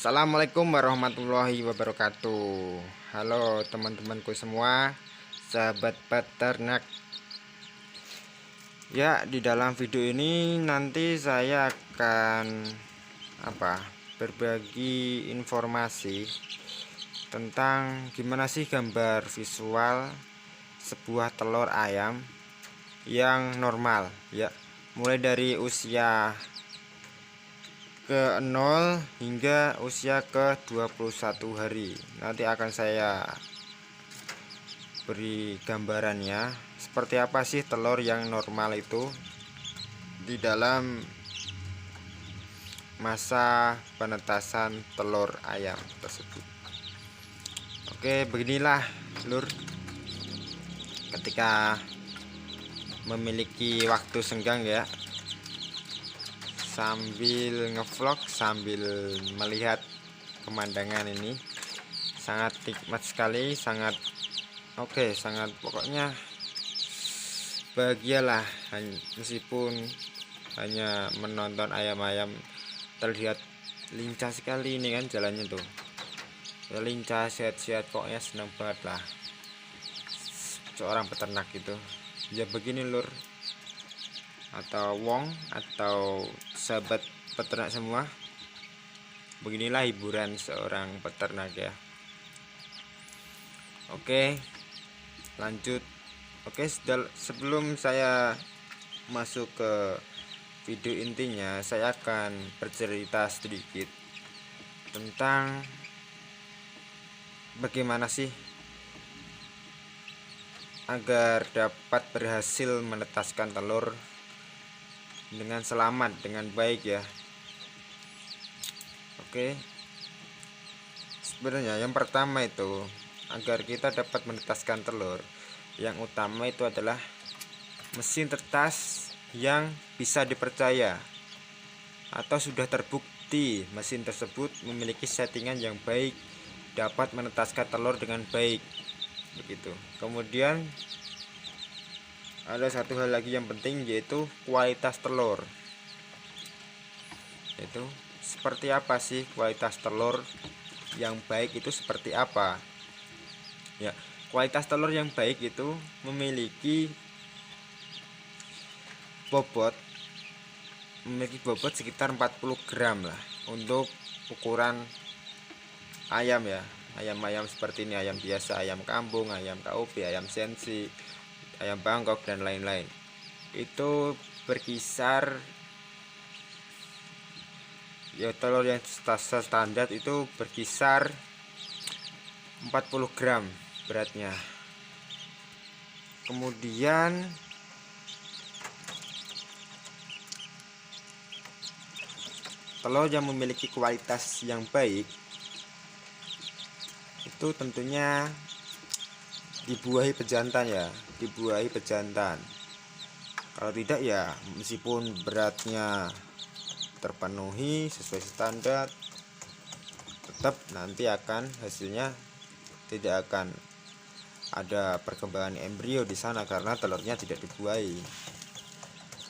Assalamualaikum warahmatullahi wabarakatuh. Halo teman-temanku semua, sahabat peternak. Ya, di dalam video ini nanti saya akan berbagi informasi tentang gimana sih gambar visual sebuah telur ayam yang normal ya, mulai dari usia ke 0 hingga usia ke 21 hari. Nanti akan saya beri gambarannya seperti apa sih telur yang normal itu di dalam masa penetasan telur ayam tersebut. Oke, beginilah lur, ketika memiliki waktu senggang ya, sambil ngevlog sambil melihat pemandangan ini, sangat nikmat sekali, sangat sangat pokoknya bahagialah, meskipun hanya menonton ayam-ayam terlihat lincah sekali ini kan jalannya tuh ya, lincah, sehat-sehat, pokoknya senang banget lah seorang peternak itu ya. Begini lur, atau wong atau sahabat peternak semua, beginilah hiburan seorang peternak ya. Oke, lanjut. Oke, sebelum saya masuk ke video intinya, saya akan bercerita sedikit tentang bagaimana sih agar dapat berhasil menetaskan telur dengan selamat, dengan baik ya. Oke, sebenarnya yang pertama itu, agar kita dapat menetaskan telur, yang utama itu adalah mesin tetas yang bisa dipercaya atau sudah terbukti mesin tersebut memiliki settingan yang baik, dapat menetaskan telur dengan baik begitu. Kemudian ada satu hal lagi yang penting, yaitu kualitas telur. Itu seperti apa sih kualitas telur yang baik itu, seperti apa ya? Kualitas telur yang baik itu memiliki bobot sekitar 40 gram lah untuk ukuran ayam ya. Ayam-ayam seperti ini, ayam biasa, ayam kampung, ayam KUP, ayam sensi, ayam Bangkok dan lain-lain, itu berkisar ya, telur yang standar itu berkisar 40 gram beratnya. Kemudian telur yang memiliki kualitas yang baik itu tentunya dibuahi pejantan ya, dibuahi pejantan. Kalau tidak ya, meskipun beratnya terpenuhi sesuai standar, tetap nanti akan hasilnya tidak akan ada perkembangan embrio di sana karena telurnya tidak dibuahi.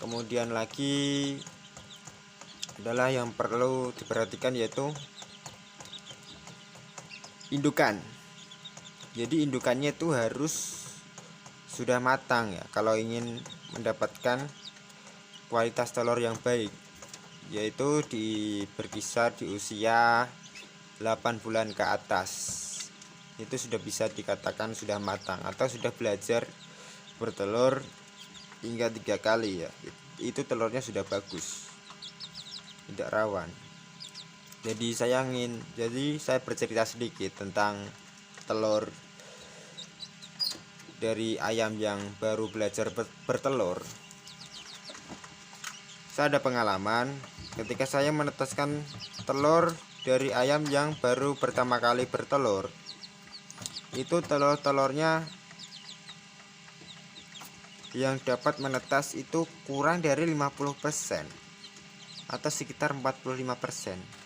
Kemudian lagi adalah yang perlu diperhatikan, yaitu indukan. Jadi indukannya itu harus sudah matang ya kalau ingin mendapatkan kualitas telur yang baik, yaitu berkisar di usia 8 bulan ke atas. Itu sudah bisa dikatakan sudah matang atau sudah belajar bertelur hingga 3 kali ya. Itu telurnya sudah bagus, tidak rawan. Jadi saya bercerita sedikit tentang telur dari ayam yang baru belajar bertelur. Saya ada pengalaman ketika saya menetaskan telur dari ayam yang baru pertama kali bertelur. Itu telurnya yang dapat menetas itu kurang dari 50% atau sekitar 45%.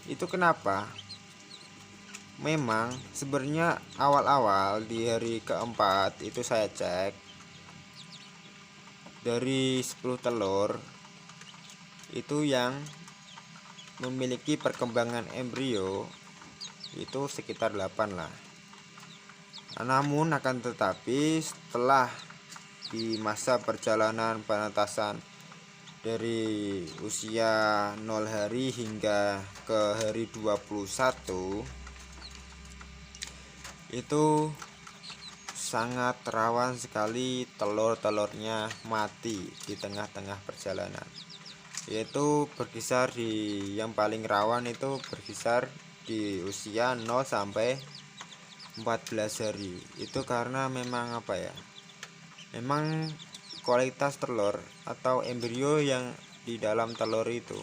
Itu kenapa? Memang sebenarnya awal-awal di hari keempat itu saya cek, dari 10 telur itu yang memiliki perkembangan embrio itu sekitar 8 lah. Namun akan tetapi setelah di masa perjalanan penetasan dari usia 0 hari hingga ke hari 21 itu sangat rawan sekali telur-telurnya mati di tengah-tengah perjalanan, yaitu berkisar di yang paling rawan itu berkisar di usia 0 sampai 14 hari. Itu karena memang apa ya, memang kualitas telur atau embrio yang di dalam telur itu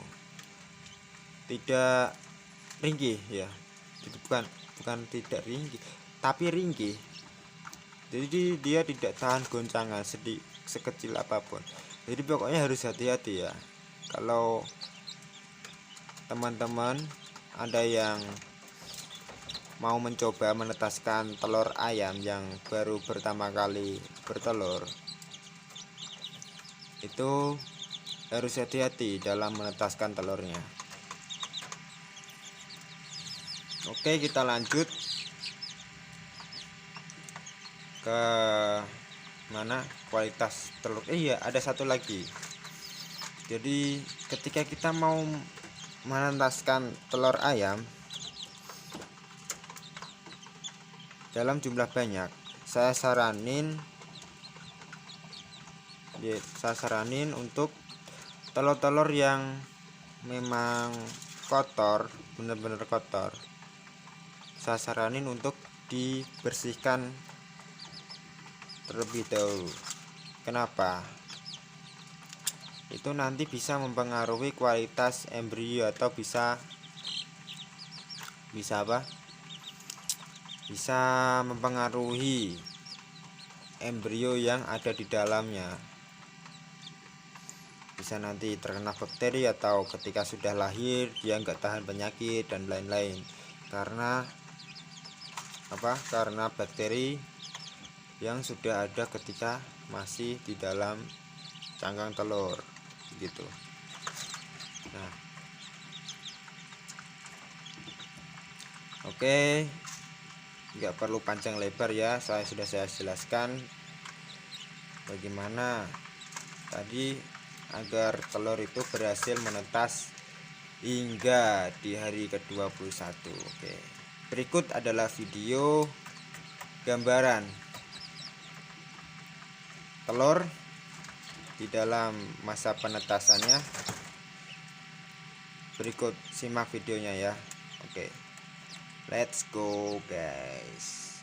tidak ringkih ya. Itu bukan tidak ringkih, tapi ringkih. Jadi dia tidak tahan goncangan sekecil apapun. Jadi pokoknya harus hati-hati ya. Kalau teman-teman ada yang mau mencoba menetaskan telur ayam yang baru pertama kali bertelur, itu harus hati-hati dalam menetaskan telurnya. Oke, kita lanjut ke mana kualitas telur. Iya, ada satu lagi. Jadi ketika kita mau menetaskan telur ayam dalam jumlah banyak, saya saranin untuk telur-telur yang memang kotor, benar-benar kotor, saya saranin untuk dibersihkan terlebih dahulu. Kenapa? Itu nanti bisa mempengaruhi kualitas embrio atau bisa apa? Bisa mempengaruhi embrio yang ada di dalamnya. Bisa nanti terkena bakteri atau ketika sudah lahir dia nggak tahan penyakit dan lain-lain. Karena apa? Karena bakteri yang sudah ada ketika masih di dalam cangkang telur gitu. Nah, oke, nggak perlu panjang lebar ya, saya jelaskan bagaimana tadi agar telur itu berhasil menetas hingga di hari ke-21. Oke, berikut adalah video gambaran telur di dalam masa penetasannya. Berikut simak videonya ya. Oke, let's go guys.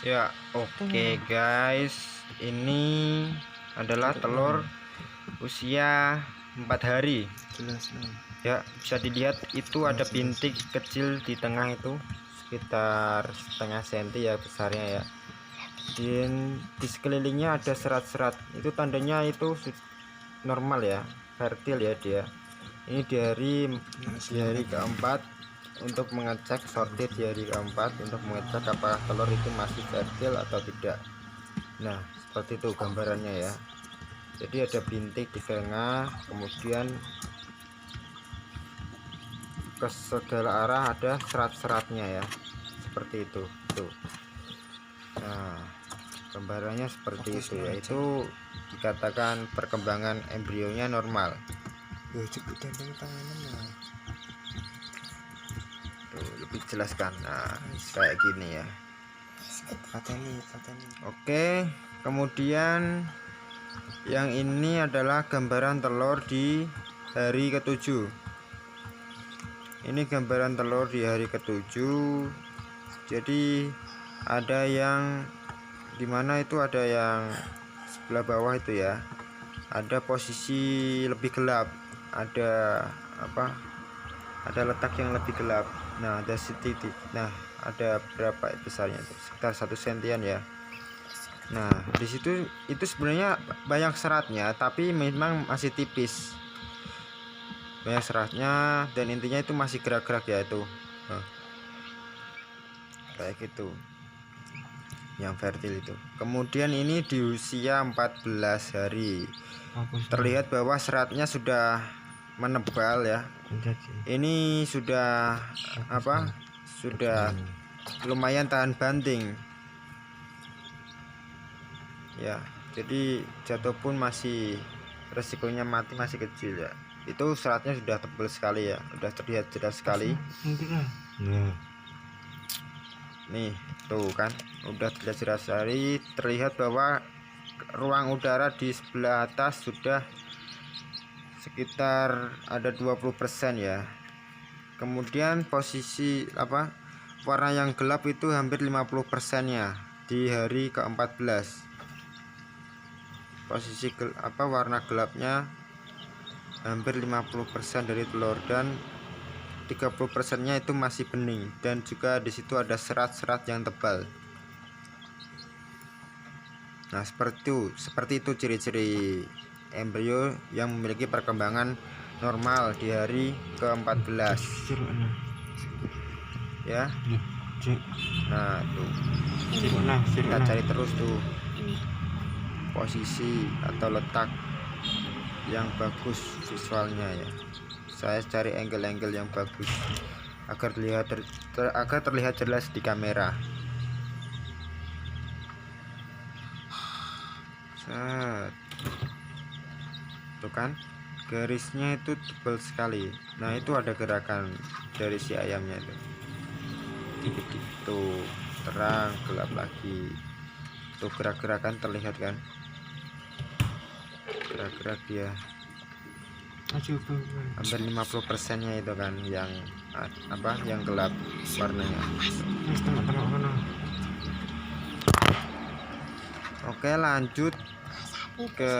Ya, oke guys, ini adalah telur usia 4 hari ya. Bisa dilihat itu ada bintik kecil di tengah, itu sekitar setengah senti ya besarnya ya. Dan di sekelilingnya ada serat-serat, itu tandanya itu normal ya, fertil ya dia. Ini di hari keempat untuk mengecek, sortir di hari keempat untuk mengecek apakah telur itu masih fertil atau tidak. Nah, seperti itu gambarannya ya. Jadi ada bintik di tengah, kemudian ke segala arah ada serat-seratnya ya, seperti itu tuh. Nah, gambarannya seperti itu ya. Itu dikatakan perkembangan embrionya normal. Tuh, lebih jelaskan. Nah, kayak gini ya. Oke, kemudian yang ini adalah gambaran telur di hari ke-7. Ini gambaran telur di hari ke-7. Jadi ada yang dimana itu, ada yang sebelah bawah itu ya, ada posisi lebih gelap, ada apa, ada letak yang lebih gelap. Nah, ada titik. Nah, ada berapa besarnya itu, sekitar 1 sentian ya. Nah, di situ itu sebenarnya banyak seratnya, tapi memang masih tipis, banyak seratnya, dan intinya itu masih gerak-gerak ya itu. Nah, kayak gitu yang fertil itu. Kemudian ini di usia 14 hari terlihat bahwa seratnya sudah menebal ya. Ini sudah apa, sudah lumayan tahan banting ya, jadi jatuh pun masih resikonya mati masih kecil ya. Itu seratnya sudah tebal sekali ya, sudah terlihat jelas sekali. Nih tuh kan, udah terlihat jelas sekali, terlihat bahwa ruang udara di sebelah atas sudah sekitar ada 20% ya. Kemudian posisi apa, warna yang gelap itu hampir 50% nya di hari ke-14. Posisi warna gelapnya hampir 50% dari telur, dan 30% nya itu masih bening, dan juga di situ ada serat-serat yang tebal. Nah, seperti itu ciri-ciri embrio yang memiliki perkembangan normal di hari ke-14 ya. Nah tuh kita cari terus tuh posisi atau letak yang bagus visualnya ya. Saya cari angle-angle yang bagus agar terlihat jelas di kamera. Tuh kan, garisnya itu tebal sekali. Nah itu ada gerakan dari si ayamnya itu, dikit-dikit tuh, terang gelap lagi tuh, gerak-gerakan terlihat kan, gerak-gerak dia. Hampir 50% nya itu kan yang apa, yang gelap warnanya. Oke, lanjut ke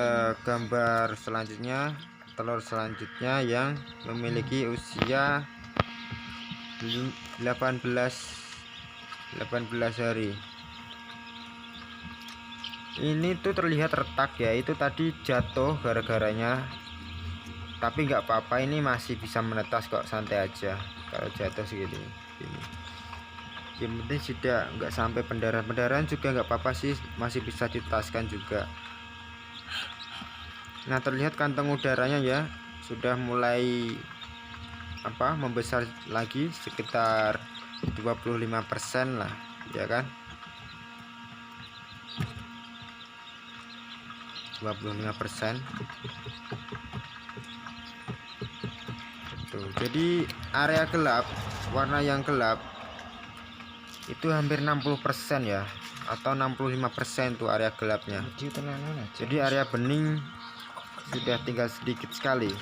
gambar selanjutnya, telur selanjutnya yang memiliki usia 18 hari. Ini tuh terlihat retak ya, itu tadi jatuh gara-garanya, tapi nggak apa-apa, ini masih bisa menetas kok, santai aja kalau jatuh segitu ini. Yang penting sudah nggak sampai pendarahan juga nggak apa-apa sih, masih bisa ditetaskan juga. Nah terlihat kantong udaranya ya, sudah mulai apa, membesar lagi sekitar 25% lah ya kan, 25%. Tuh, jadi area gelap, warna yang gelap itu hampir 60% ya, atau 65% tuh area gelapnya. Jadi area bening sudah tinggal sedikit sekali.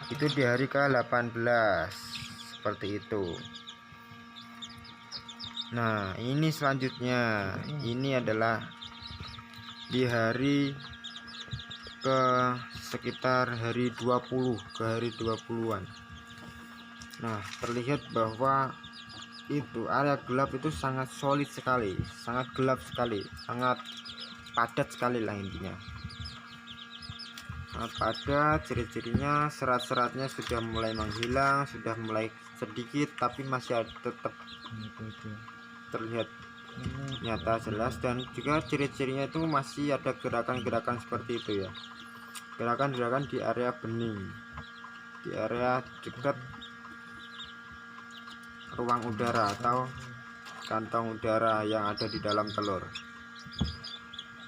Itu di hari ke-18 seperti itu. Nah ini selanjutnya, ini adalah di hari ke sekitar hari 20 ke hari 20-an. Nah terlihat bahwa itu area gelap itu sangat solid sekali, sangat gelap sekali, sangat padat sekali lah intinya. Sangat padat, ciri-cirinya serat-seratnya sudah mulai menghilang, sudah mulai sedikit, tapi masih tetap terlihat nyata jelas, dan juga ciri-cirinya itu masih ada gerakan-gerakan seperti itu ya, gerakan-gerakan di area bening, di area dekat ruang udara atau kantong udara yang ada di dalam telur.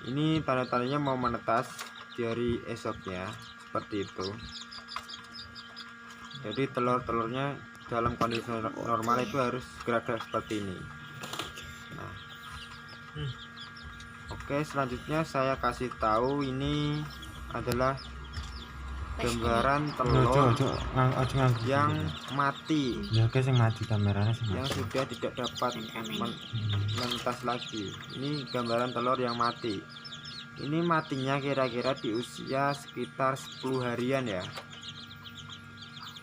Ini tanda-tandanya mau menetas di hari esoknya seperti itu. Jadi telur-telurnya dalam kondisi normal itu harus gerak-gerak seperti ini. Nah, oke, selanjutnya saya kasih tahu ini adalah gambaran telur yang mati, yang sudah tidak dapat menetas lagi. Ini gambaran telur yang mati. Ini matinya kira-kira di usia sekitar 10 harian ya.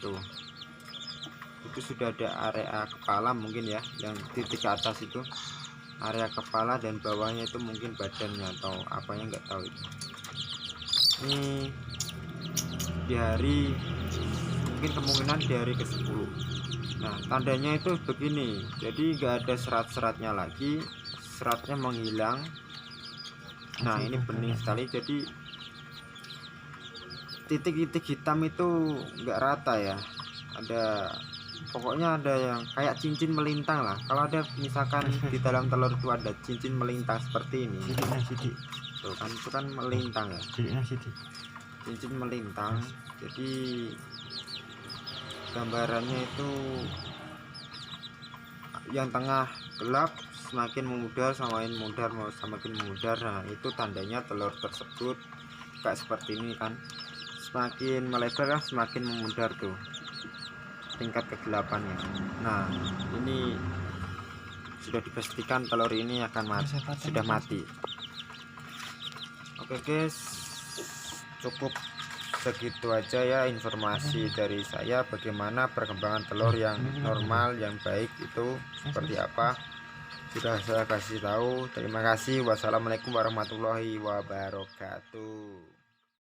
Tuh, itu sudah ada area kepala mungkin ya, yang titik ke atas itu area kepala, dan bawahnya itu mungkin badannya atau apanya nggak tahu itu. Ini di hari, mungkin kemungkinan di hari ke-10. Nah tandanya itu begini, jadi nggak ada serat-seratnya lagi, seratnya menghilang. Nah ini bening sekali, jadi titik-titik hitam itu enggak rata ya, ada pokoknya ada yang kayak cincin melintang lah. Kalau ada misalkan di dalam telur itu ada cincin melintang seperti ini tuh kan, itu kan melintang ya, cincin melintang. Jadi gambarannya itu yang tengah gelap semakin memudar, semakin memudar. Nah itu tandanya telur tersebut kayak seperti ini kan, semakin melebar semakin memudar tuh tingkat kegelapannya. Nah ini sudah dipastikan telur ini akan mati, sudah mati. Oke guys, cukup segitu aja ya informasi dari saya bagaimana perkembangan telur yang normal yang baik itu seperti apa, sudah saya kasih tahu. Terima kasih. Wassalamualaikum warahmatullahi wabarakatuh.